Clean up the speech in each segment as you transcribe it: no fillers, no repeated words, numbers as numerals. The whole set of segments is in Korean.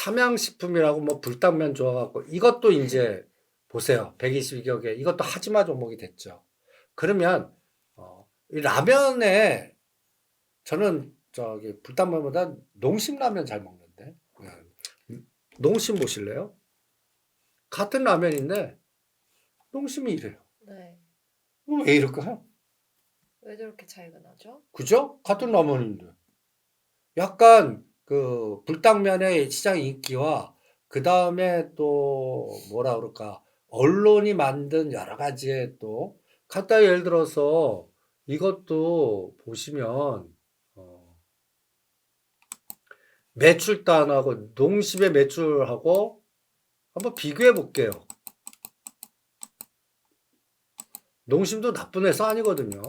삼양식품이라고 뭐 불당면 좋아갖고 이것도 이제 보세요. 122개 개 이것도 하지마 종목이 됐죠. 그러면 이 라면에 저는 저기 불당면보다 농심라면 잘 먹는데 농심 보실래요? 같은 라면인데 농심이 이래요. 네. 왜 이럴까요? 왜 저렇게 차이가 나죠? 그죠? 같은 라면인데 약간 그 불당면의 시장 인기와 그 다음에 또 뭐라 그럴까 언론이 만든 여러 가지의 또 갖다 예를 들어서 이것도 보시면 매출단하고 농심의 매출하고 한번 비교해 볼게요. 농심도 나쁜 회사 아니거든요.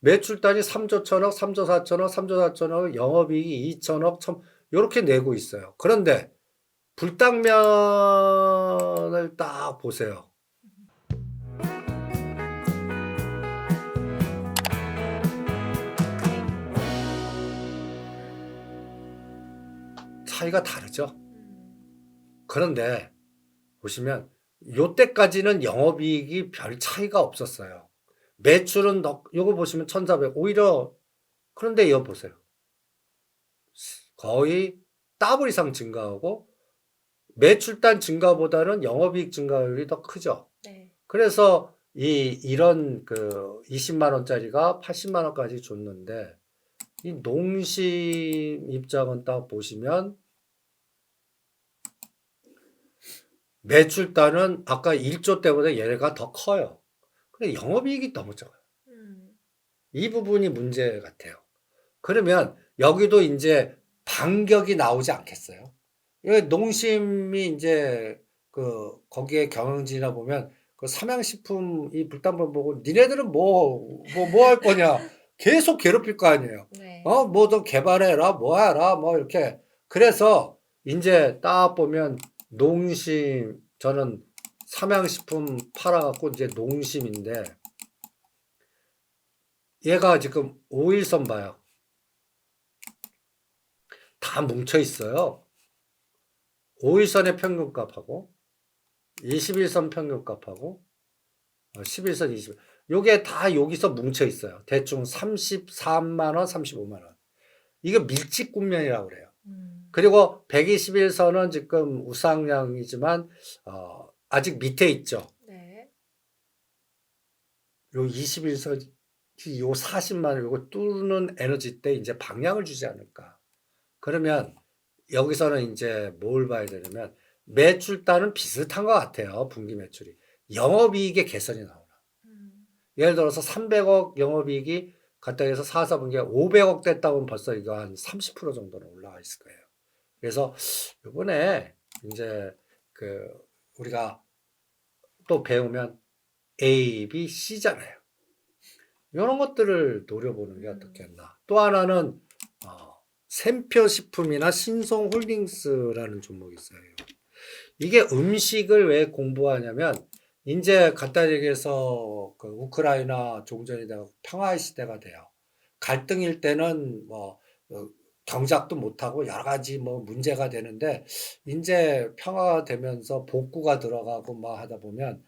매출단이 3조 1천억, 3조 4천억, 3조 4천억, 영업이익이 2천억, 이렇게 내고 있어요. 그런데 불당면을 딱 보세요. 차이가 다르죠. 그런데 보시면 요때까지는 영업이익이 별 차이가 없었어요. 매출은 요거 보시면 1,400 오히려 그런데 이거 보세요. 거의 더블 이상 증가하고 매출단 증가보다는 영업이익 증가율이 더 크죠. 네. 그래서 이런 그 20만 원짜리가 80만 원까지 줬는데 이 농심 입장은 딱 보시면 매출단은 아까 1조 때보다 얘네가 더 커요. 근데 영업이익이 너무 적어요. 이 부분이 문제 같아요. 그러면 여기도 이제 반격이 나오지 않겠어요? 이 농심이 이제 그 거기에 경영진이나 보면 그 삼양식품 이 불당번 보고 니네들은 뭐 할 거냐 계속 괴롭힐 거 아니에요. 네. 뭐 좀 개발해라 뭐 해라 뭐 이렇게 그래서 이제 딱 보면 농심 저는 삼양식품 팔아갖고 이제 농심인데 얘가 지금 5일선 봐요. 다 뭉쳐 있어요. 5일선의 평균값하고 21선 평균값하고 11선 20. 요게 다 여기서 뭉쳐 있어요. 대충 33만 원, 35만 원. 이게 밀집국면이라고 그래요. 그리고 121선은 지금 우상향이지만 아직 밑에 있죠. 네. 요 21선 요 40만 원 요거 뚫는 에너지 때 이제 방향을 주지 않을까. 그러면 여기서는 이제 뭘 봐야 되냐면 매출단은 비슷한 것 같아요. 분기 매출이. 영업이익의 개선이 나오나. 예를 들어서 300억 영업이익이 갖다 해서 4, 4분기에 500억 됐다면 벌써 이거 한 30% 정도는 올라가 있을 거예요. 그래서 이번에 이제 그 우리가 또 배우면 A, B, C잖아요. 이런 것들을 노려보는 게 어떻겠나. 또 하나는 샘표식품이나 신성홀딩스라는 종목이 있어요. 이게 음식을 왜 공부하냐면 이제 간단히 얘기해서 그 우크라이나 종전이 되고 평화의 시대가 돼요. 갈등일 때는 뭐 경작도 못하고 여러 가지 뭐 문제가 되는데 이제 평화가 되면서 복구가 들어가고 뭐 하다 보면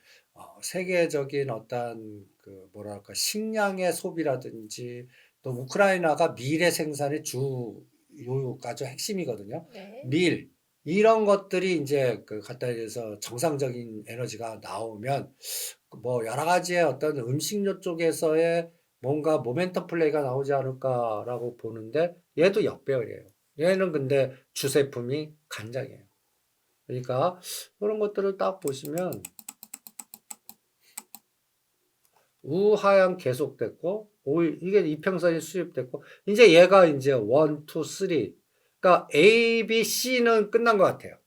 세계적인 어떤 그 뭐랄까 식량의 소비라든지 또 우크라이나가 밀의 생산의 주요가죠 핵심이거든요. 네. 밀 이런 것들이 이제 그 갖다 대서 정상적인 에너지가 나오면 뭐 여러 가지의 어떤 음식료 쪽에서의 뭔가 모멘텀 플레이가 나오지 않을까라고 보는데 얘도 역배열이에요. 얘는 근데 주제품이 간장이에요. 그러니까 그런 것들을 딱 보시면 우하향 계속됐고 이게 이평선이 수립됐고 이제 얘가 이제 1, 2, 3 그러니까 A, B, C는 끝난 것 같아요.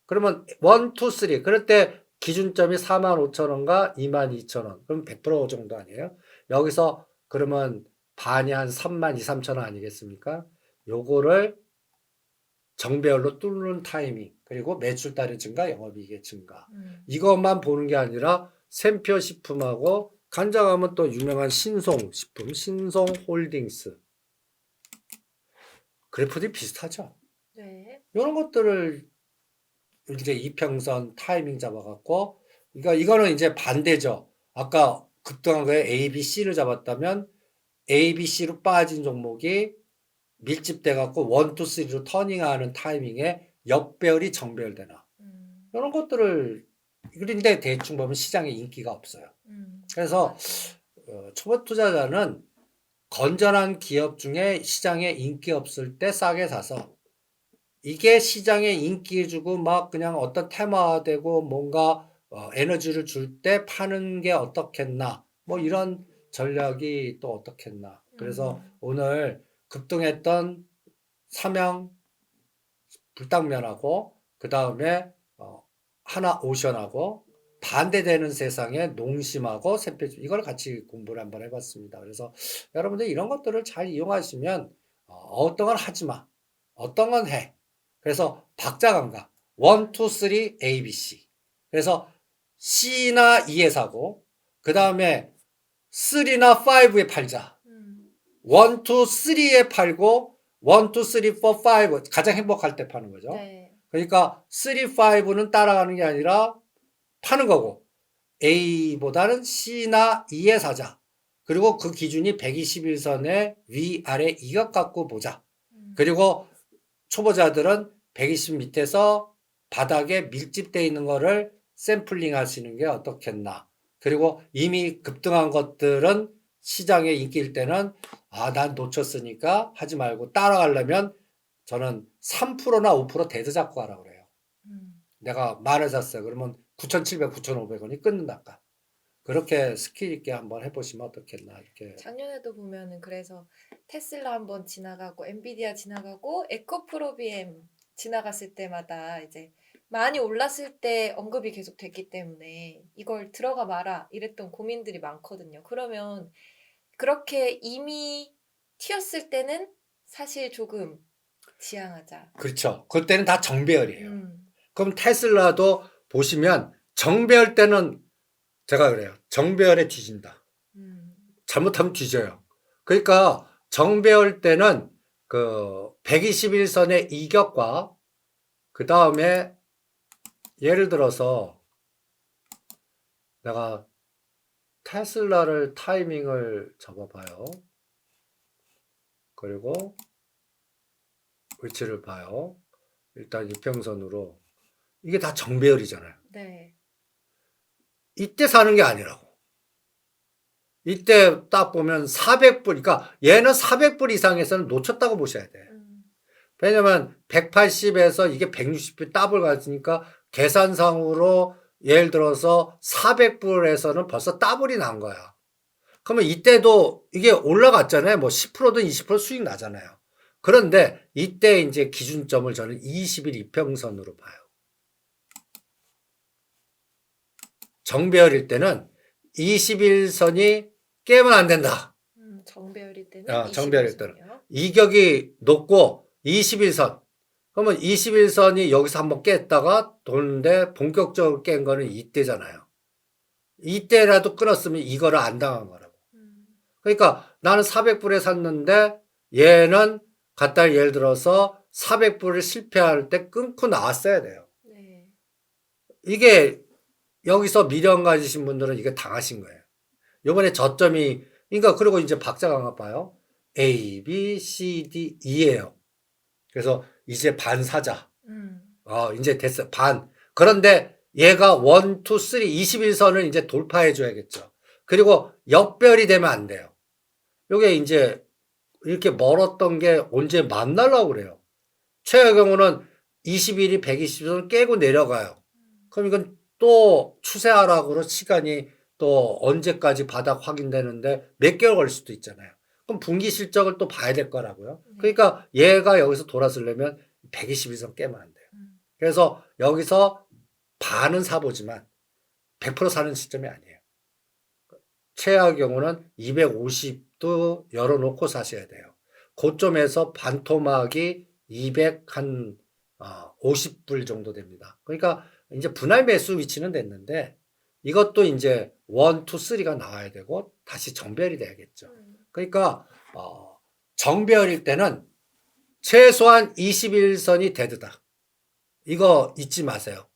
그러면 1, 2, 3 그럴 때 기준점이 45,000원과 22,000원 그럼 100% 정도 아니에요? 여기서 그러면 반이 한 32,000, 3,000원 아니겠습니까? 요거를 정배열로 뚫는 타이밍 그리고 매출달의 증가 영업이익의 증가 이것만 보는 게 아니라 샘표식품하고 간장하면 또 유명한 신송식품 신송홀딩스 그래프들이 비슷하죠. 네. 이런 것들을 이제 이평선 타이밍 잡아갖고, 그러니까 이거는 이제 반대죠. 아까 급등한 거에 A, B, C를 잡았다면 A, B, C로 빠진 종목이 밀집돼갖고 1, 2, 3로 터닝하는 타이밍에 역배열이 정배열되나. 이런 것들을, 그런데 대충 보면 시장에 인기가 없어요. 그래서 초보 투자자는 건전한 기업 중에 시장에 인기 없을 때 싸게 사서 이게 시장에 인기 주고 막 그냥 어떤 테마화되고 뭔가 에너지를 줄 때 파는 게 어떻겠나 뭐 이런 전략이 또 어떻겠나. 그래서 오늘 급등했던 삼양 불당면하고 그 다음에 하나오션하고 반대되는 세상에 농심하고 샌페이지 이걸 같이 공부를 한번 해봤습니다. 그래서 여러분들 이런 것들을 잘 이용하시면 어떤 건 하지 마, 어떤 건 해. 그래서 박자감각 1, 2, 3 A, B, C. 그래서 C나 E에 사고 그 다음에 3나 5에 팔자. 1, 2, 3에 팔고 1, 2, 3, 4, 5 가장 행복할 때 파는 거죠. 네. 그러니까 3, 5는 따라가는 게 아니라 파는 거고 A보다는 C나 E에 사자. 그리고 그 기준이 121선의 위아래 이격 갖고 보자. 그리고 초보자들은 120 밑에서 바닥에 밀집되어 있는 거를 샘플링 하시는 게 어떻겠나. 그리고 이미 급등한 것들은 시장에 인기일 때는 난 놓쳤으니까 하지 말고 따라가려면 저는 3%나 5% 대드 잡고 가라고 그래요. 내가 만원 샀어요. 그러면 9,700, 9,500원이 끊는다까. 그렇게 스킬 있게 한번 해보시면 어떻겠나 이렇게. 작년에도 보면은 그래서 테슬라 한번 지나가고 엔비디아 지나가고 에코프로비엠 지나갔을 때마다 이제 많이 올랐을 때 언급이 계속 됐기 때문에 이걸 들어가 마라 이랬던 고민들이 많거든요. 그러면 그렇게 이미 튀었을 때는 사실 조금 지양하자. 그렇죠. 그때는 다 정배열이에요. 음. 그럼 테슬라도 보시면 정배열 때는 제가 그래요. 정배열에 뒤진다. 잘못하면 뒤져요. 그러니까 정배열 때는 그 121선의 이격과 그 다음에 예를 들어서 내가 테슬라를 타이밍을 잡아봐요. 그리고 위치를 봐요. 일단 이평선으로 이게 다 정배열이잖아요. 네. 이때 사는 게 아니라고. 이때 딱 보면 400불, 그러니까 얘는 400불 이상에서는 놓쳤다고 보셔야 돼. 왜냐면 180에서 이게 160불 더블 갔으니까 계산상으로 예를 들어서 400불에서는 벌써 더블이 난 거야. 그러면 이때도 이게 올라갔잖아요. 뭐 10%든 20% 수익 나잖아요. 그런데 이때 이제 기준점을 저는 20일 이평선으로 봐요. 정배열일 때는 21선이 깨면 안 된다. 정배열일 때는 정배열일 때는. 21선이요. 이격이 높고 21선. 그러면 21선이 여기서 한번 깼다가 도는데 본격적으로 깬 거는 이때잖아요. 이때라도 끊었으면 이거를 안 당한 거라고. 그러니까 나는 400불에 샀는데 얘는 갖다 예를 들어서 400불을 실패할 때 끊고 나왔어야 돼요. 네. 이게 여기서 미련 가지신 분들은 이게 당하신 거예요. 요번에 저점이, 그러니까 그리고 이제 박자가 봐요. A, B, C, D, E예요. 그래서 이제 반 사자. 이제 됐어. 반. 그런데 얘가 1, 2, 3, 21선을 이제 돌파해 줘야겠죠. 그리고 역별이 되면 안 돼요. 요게 이제 이렇게 멀었던 게 언제 만나려고 그래요. 최의 경우는 21이 120선을 깨고 내려가요. 그럼 이건 또 추세하락으로 시간이 또 언제까지 바닥 확인되는데 몇 개월 걸릴 수도 있잖아요. 그럼 분기 실적을 또 봐야 될 거라고요. 그러니까 얘가 여기서 돌아서려면 121선 깨면 안 돼요. 그래서 여기서 반은 사보지만 100% 사는 시점이 아니에요. 최악의 경우는 250도 열어놓고 사셔야 돼요. 고점에서 반토막이 250불 정도 됩니다. 그러니까 이제 분할 매수 위치는 됐는데 이것도 이제 1, 2, 3가 나와야 되고 다시 정배열이 돼야겠죠. 그러니까 정배열일 때는 최소한 21선이 데드다. 이거 잊지 마세요.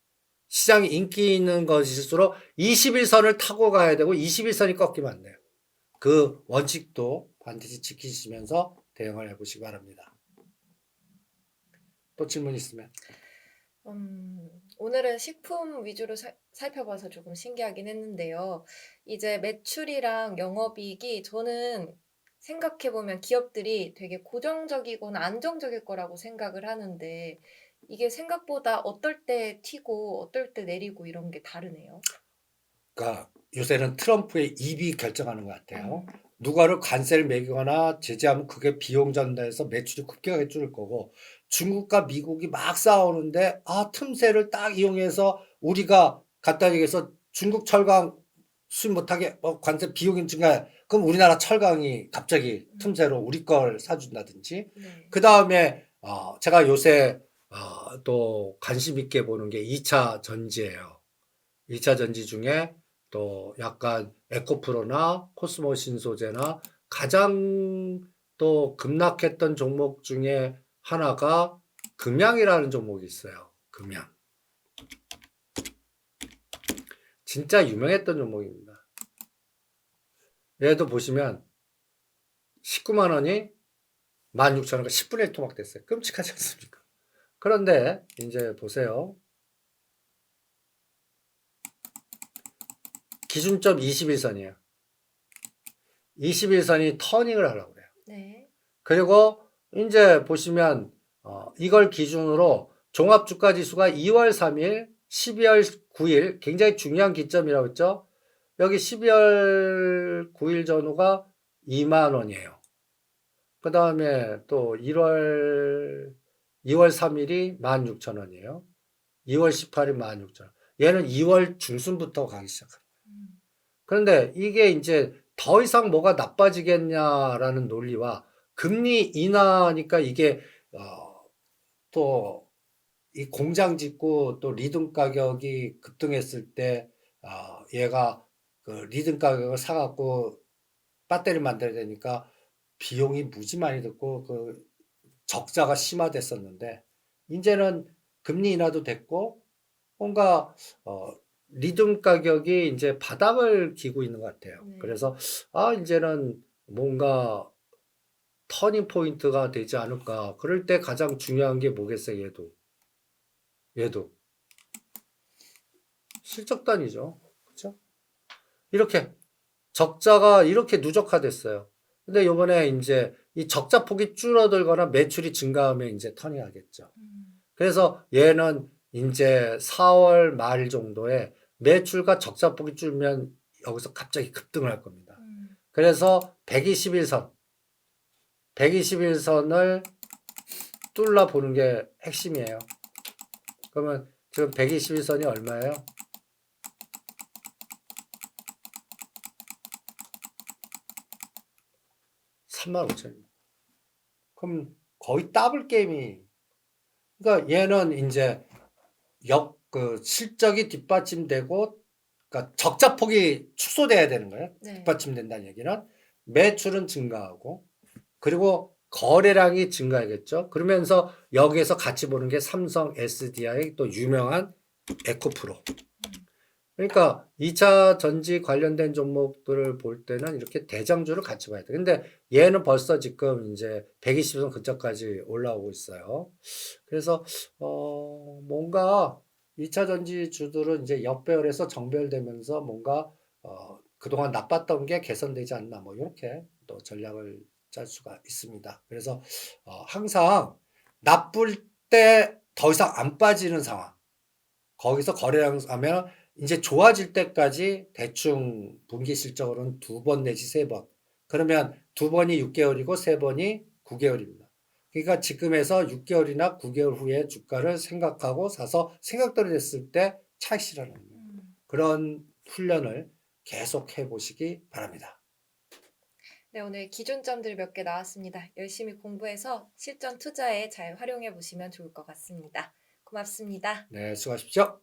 시장이 인기 있는 것일수록 21선을 타고 가야 되고 21선이 꺾이면 안 돼요. 그 원칙도 반드시 지키시면서 대응을 해보시기 바랍니다. 또 질문 있으면. 오늘은 식품 위주로 살펴봐서 조금 신기하긴 했는데요. 이제 매출이랑 영업이익이 저는 생각해보면 기업들이 되게 고정적이거나 안정적일 거라고 생각을 하는데 이게 생각보다 어떨 때 튀고 어떨 때 내리고 이런 게 다르네요. 그러니까 요새는 트럼프의 입이 결정하는 것 같아요. 음, 누가를 관세를 매기거나 제재하면 그게 비용 전달해서 매출이 급격하게 줄을 거고 중국과 미국이 막 싸우는데 틈새를 딱 이용해서 우리가 갖다 얘기해서 중국 철강 수입 못하게 관세 비용이 증가해. 그럼 우리나라 철강이 갑자기 틈새로 우리 걸 사준다든지. 네. 그 다음에 제가 요새 또 관심 있게 보는 게 2차 전지예요. 2차 전지 중에 또 약간 에코프로나 코스모 신소재나 가장 또 급락했던 종목 중에 하나가 금양이라는 종목이 있어요. 금양. 진짜 유명했던 종목입니다. 얘도 보시면 19만 원이 16,000원과 10분의 1 토막됐어요. 끔찍하지 않습니까? 그런데 이제 보세요. 기준점 21선이에요. 21선이 터닝을 하려고 그래요. 네. 그리고 이제 보시면 이걸 기준으로 종합주가 지수가 2월 3일, 12월 9일 굉장히 중요한 기점이라고 했죠. 여기 12월 9일 전후가 2만 원이에요. 그 다음에 또 2월 3일이 16,000원이에요. 2월 18일 16,000원. 얘는 2월 중순부터 가기 시작합니다. 음, 그런데 이게 이제 더 이상 뭐가 나빠지겠냐라는 논리와 금리 인하니까 이게 또 이 공장 짓고 또 리듬 가격이 급등했을 때 얘가 그 리듬 가격을 사갖고 배터리 만들어야 되니까 비용이 무지 많이 들고 그 적자가 심화됐었는데 이제는 금리 인하도 됐고 뭔가 리듬 가격이 이제 바닥을 기고 있는 것 같아요. 네. 그래서 이제는 뭔가 터닝 포인트가 되지 않을까. 그럴 때 가장 중요한 게 뭐겠어요, 얘도 실적단이죠. 그렇죠? 이렇게 적자가 이렇게 누적화됐어요. 근데 요번에 이제 이 적자 폭이 줄어들거나 매출이 증가하면 이제 터닝하겠죠. 음, 그래서 얘는 이제 4월 말 정도에 매출과 적자 폭이 줄면 여기서 갑자기 급등을 할 겁니다. 음. 그래서 121선을 뚫라 보는 게 핵심이에요. 그러면 지금 121선이 얼마예요? 35,000원. 그럼 거의 더블 게임이. 그러니까 얘는 이제 그 실적이 뒷받침되고, 그러니까 적자 폭이 축소돼야 되는 거예요. 네. 뒷받침된다는 얘기는 매출은 증가하고, 그리고 거래량이 증가하겠죠. 그러면서 여기에서 같이 보는 게 삼성 SDI 또 유명한 에코프로. 그러니까 2차 전지 관련된 종목들을 볼 때는 이렇게 대장주를 같이 봐야 돼. 근데 얘는 벌써 지금 이제 120선 근처까지 올라오고 있어요. 그래서 뭔가 2차 전지 주들은 이제 역배열에서 정배열되면서 뭔가 그동안 나빴던 게 개선되지 않나 뭐 이렇게 또 전략을 짤 수가 있습니다. 그래서 항상 나쁠 때 더 이상 안 빠지는 상황. 거기서 거래량 하면 이제 좋아질 때까지 대충 분기 실적으로는 2번 내지 3번. 그러면 2번이 6개월이고 3번이 9개월입니다. 그러니까 지금에서 6개월이나 9개월 후에 주가를 생각하고 사서 생각대로 됐을 때 차익 실현을 하는 그런 훈련을 계속 해보시기 바랍니다. 네, 오늘 기준점들 몇 개 나왔습니다. 열심히 공부해서 실전 투자에 잘 활용해 보시면 좋을 것 같습니다. 고맙습니다. 네, 수고하십시오.